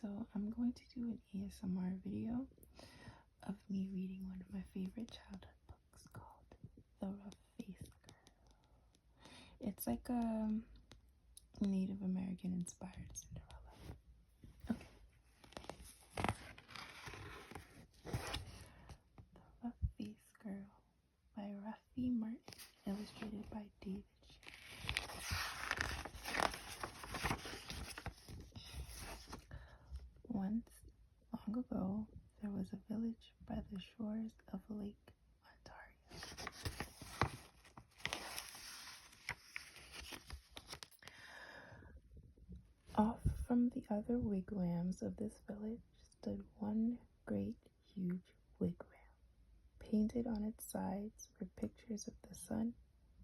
So I'm going to do an ASMR video of me reading one of my favorite childhood books called The Rough Face Girl. It's like a Native American inspired Cinderella. Okay. The Rough Face Girl by Ruffy Martin, illustrated by David. Once, long ago, there was a village by the shores of Lake Ontario. Off from the other wigwams of this village stood one great, huge wigwam. Painted on its sides were pictures of the sun,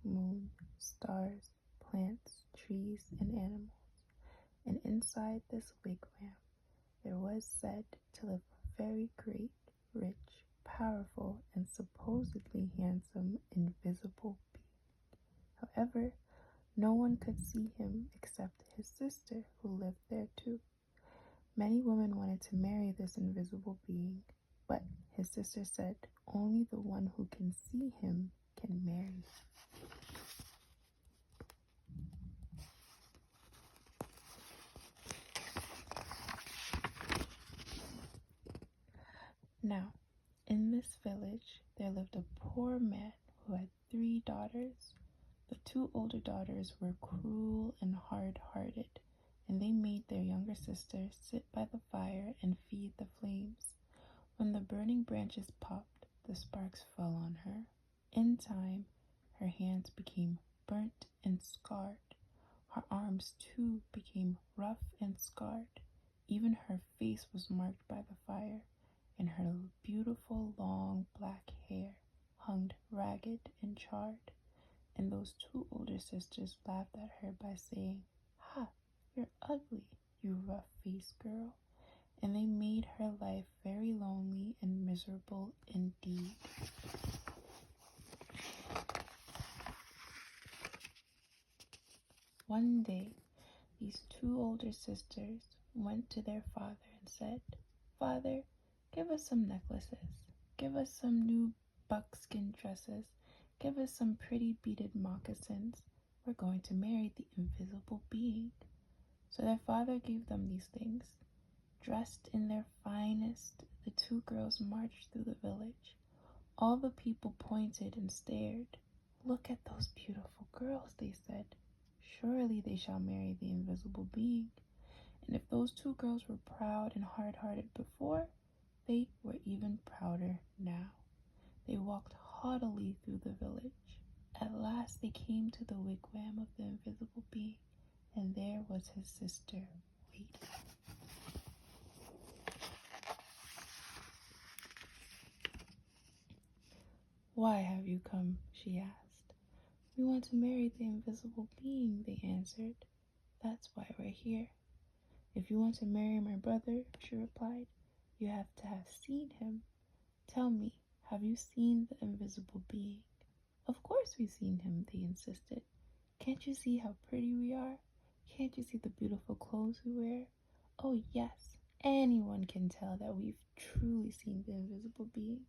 moon, stars, plants, trees, and animals. And inside this wigwam, there was said to live a very great, rich, powerful, and supposedly handsome invisible being. However, no one could see him except his sister, who lived there too. Many women wanted to marry this invisible being, but his sister said only the one who can see him can marry. Now, in this village, there lived a poor man who had 3 daughters. The 2 older daughters were cruel and hard-hearted, and they made their younger sister sit by the fire and feed the flames. When the burning branches popped, the sparks fell on her. In time, her hands became burnt and scarred. Her arms, too, became rough and scarred. Even her face was marked by the fire, and her beautiful long black hair hung ragged and charred. And those 2 older sisters laughed at her by saying, "Ha, you're ugly, you rough-faced girl." And they made her life very lonely and miserable indeed. One day, these 2 older sisters went to their father and said, "Father, give us some necklaces. Give us some new buckskin dresses. Give us some pretty beaded moccasins. We're going to marry the invisible being." So their father gave them these things. Dressed in their finest, the 2 girls marched through the village. All the people pointed and stared. "Look at those beautiful girls," they said. "Surely they shall marry the invisible being." And if those 2 girls were proud and hard-hearted before, they were even prouder now. They walked haughtily through the village. At last they came to the wigwam of the invisible being, and there was his sister waiting. "Why have you come?" she asked. "We want to marry the invisible being," they answered. "That's why we're here." "If you want to marry my brother," she replied, "you have to have seen him. Tell me, have you seen the invisible being?" "Of course we've seen him," they insisted. "Can't you see how pretty we are? Can't you see the beautiful clothes we wear? Oh yes, anyone can tell that we've truly seen the invisible being."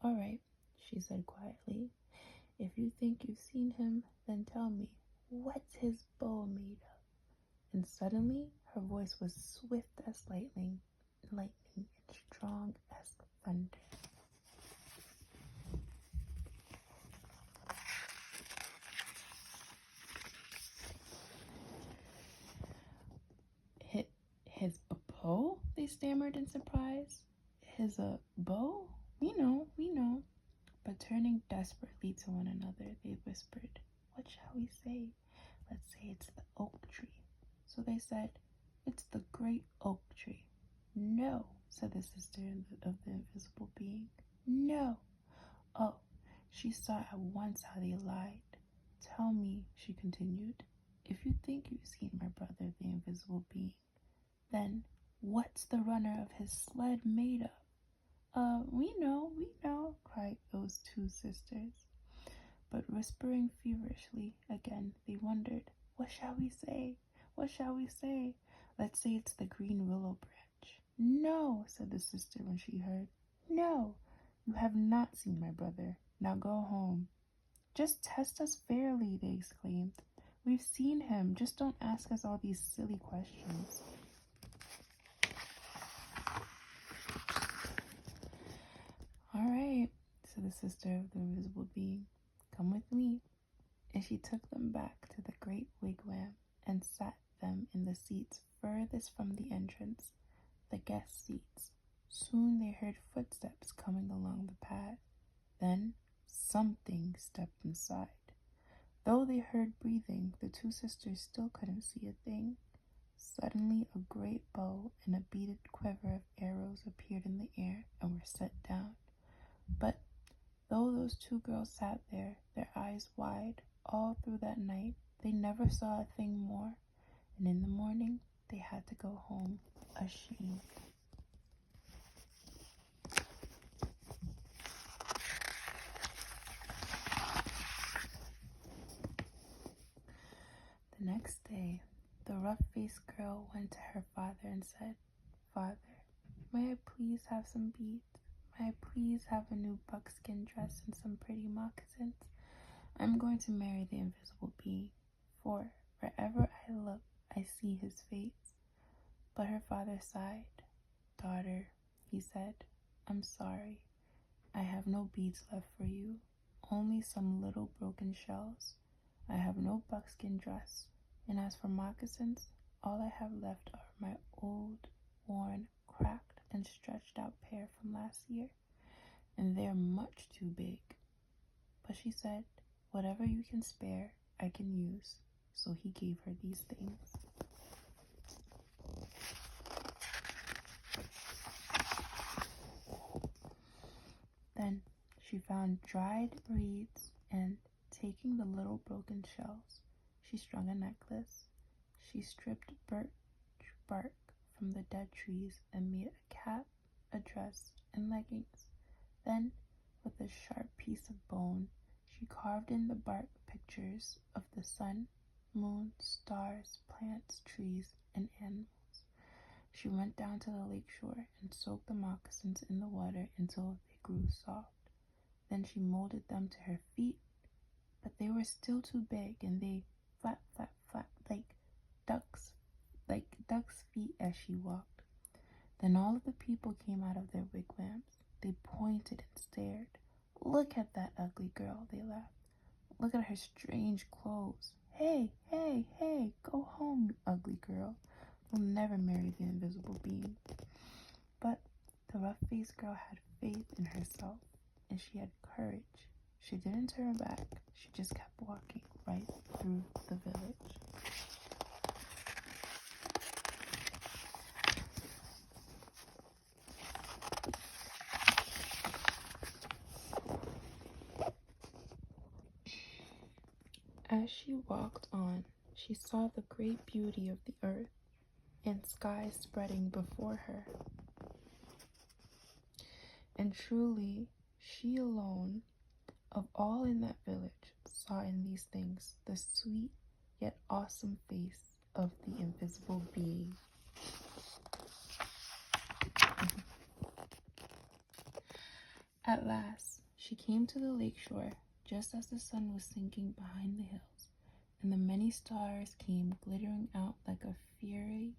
"All right," she said quietly. "If you think you've seen him, then tell me, what's his bow made of?" And suddenly her voice was swift as lightning, and strong as thunder. His bow?" they stammered in surprise. "His bow? We know." But turning desperately to one another, they whispered, "What shall we say? Let's say it's the oak tree." So they said, "It's the great oak tree." "No," said the sister of the invisible being. "No." Oh, she saw at once how they lied. "Tell me," she continued, "if you think you've seen my brother, the invisible being, then what's the runner of his sled made of?" We know," cried those 2 sisters. But whispering feverishly again, they wondered, "What shall we say? What shall we say? Let's say it's the green willow branch." "No," said the sister when she heard. "No, you have not seen my brother. Now go home." "Just test us fairly," they exclaimed. "We've seen him. Just don't ask us all these silly questions." "All right," said the sister of the invisible being. "Come with me." And she took them back to the great wigwam and sat them in the seats furthest from the entrance, the guest seats. Soon they heard footsteps coming along the path. Then something stepped inside. Though they heard breathing, the two sisters still couldn't see a thing. Suddenly a great bow and a beaded quiver of arrows appeared in the air and were set down. But though those two girls sat there, their eyes wide, all through that night, they never saw a thing more, and in the morning they had to go home ashamed. The next day, the rough-faced girl went to her father and said, "Father, may I please have some beads? May I please have a new buckskin dress and some pretty moccasins? I'm going to marry the invisible being, for wherever I look, I see his face." But her father sighed. "Daughter," he said, "I'm sorry. I have no beads left for you, only some little broken shells. I have no buckskin dress, and as for moccasins, all I have left are my old, worn, cracked, and stretched out pair from last year, and they're much too big." But she said, "Whatever you can spare, I can use." So he gave her these things. Then she found dried reeds, and taking the little broken shells, she strung a necklace. She stripped birch bark from the dead trees and made a cap, a dress, and leggings. Then, with a sharp piece of bone, she carved in the bark pictures of the sun, moon, stars, plants, trees, and animals. She went down to the lake shore and soaked the moccasins in the water until they grew soft. Then she molded them to her feet, but they were still too big, and they flap, flap, flap like ducks' feet as she walked. Then all of the people came out of their wigwams. They pointed and stared. "Look at that ugly girl," they laughed. "Look at her strange clothes. Hey, hey, hey, go home, you ugly girl. You'll never marry the invisible being." But the rough-faced girl had faith in herself, and she had courage. She didn't turn back. She just kept walking right through the village. As she walked on, she saw the great beauty of the earth and sky spreading before her. And truly, she alone, of all in that village, saw in these things the sweet yet awesome face of the invisible being. At last, she came to the lake shore just as the sun was sinking behind the hills, and the many stars came glittering out like a fiery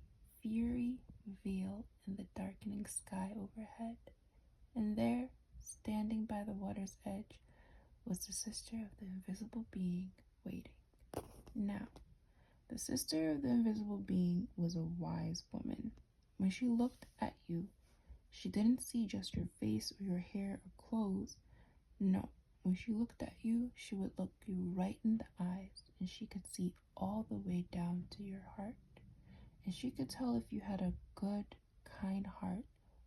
veil in the darkening sky overhead. And there, standing by the water's edge, was the sister of the invisible being waiting. Now, the sister of the invisible being was a wise woman. When she looked at you, she didn't see just your face or your hair or clothes. No, when she looked at you, she would look you right in the eyes, and she could see all the way down to your heart. And she could tell if you had a good, kind heart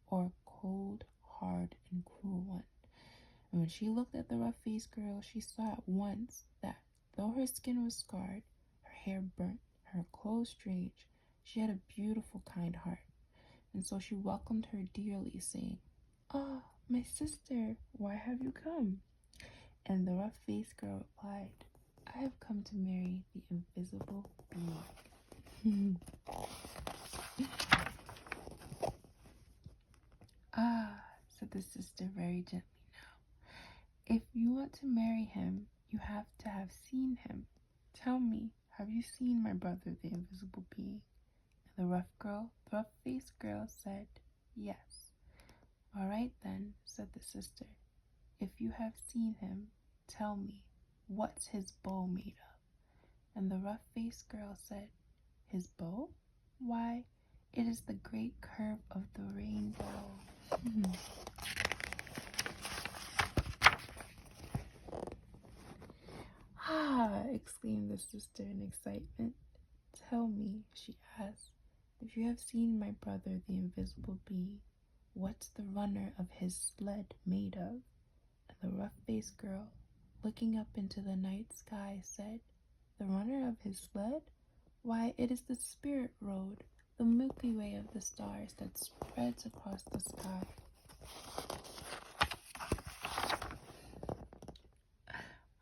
or a cold, hard, and cruel one. And when she looked at the rough-faced girl, she saw at once that, though her skin was scarred, her hair burnt, her clothes strange, she had a beautiful, kind heart. And so she welcomed her dearly, saying, "Ah, my sister, why have you come?" And the rough-faced girl replied, "I have come to marry the invisible being." the sister very gently now. If you want to marry him, you have to have seen him. Tell me, have you seen my brother, the invisible being? And the rough-faced girl said, yes. All right then, said the sister. If you have seen him, tell me, what's his bow made of? And the rough-faced girl said, his bow? Why, it is the great curve of the rainbow. Ah, exclaimed the sister in excitement. Tell me, she asked, if you have seen my brother, the invisible being, what's the runner of his sled made of? And the rough-faced girl, looking up into the night sky, said, the runner of his sled? Why, it is the spirit road, the Milky Way of the stars that spreads across the sky.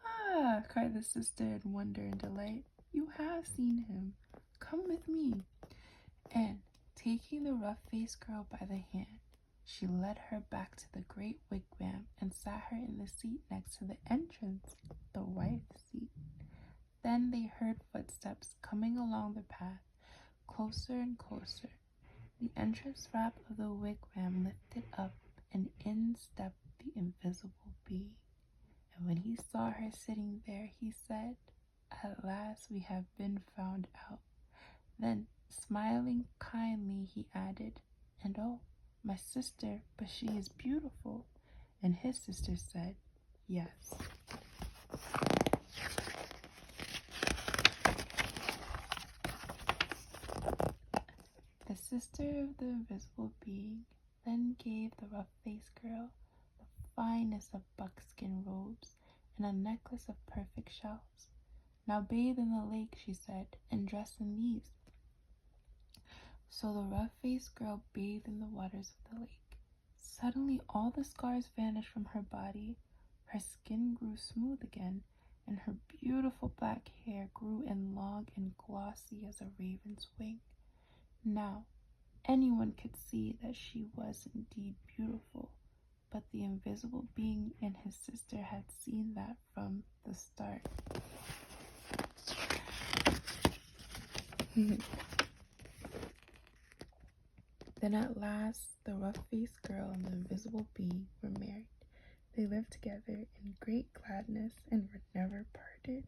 Ah, cried the sister in wonder and delight. You have seen him. Come with me. And, taking the rough-faced girl by the hand, she led her back to the great wigwam and sat her in the seat next to the entrance, the wife's seat. Then they heard footsteps coming along the path, closer and closer. The entrance wrap of the wigwam lifted up, and in stepped the invisible being. And when he saw her sitting there, he said, at last we have been found out. Then, smiling kindly, he added, and oh, my sister, but she is beautiful. And his sister said, yes. The sister of the invisible being then gave the rough-faced girl the finest of buckskin robes and a necklace of perfect shells. Now bathe in the lake, she said, and dress in these. So the rough-faced girl bathed in the waters of the lake. Suddenly all the scars vanished from her body, her skin grew smooth again, and her beautiful black hair grew in long and glossy as a raven's wing. Now, anyone could see that she was indeed beautiful, but the invisible being and his sister had seen that from the start. Then at last, the rough-faced girl and the invisible being were married. They lived together in great gladness and were never parted.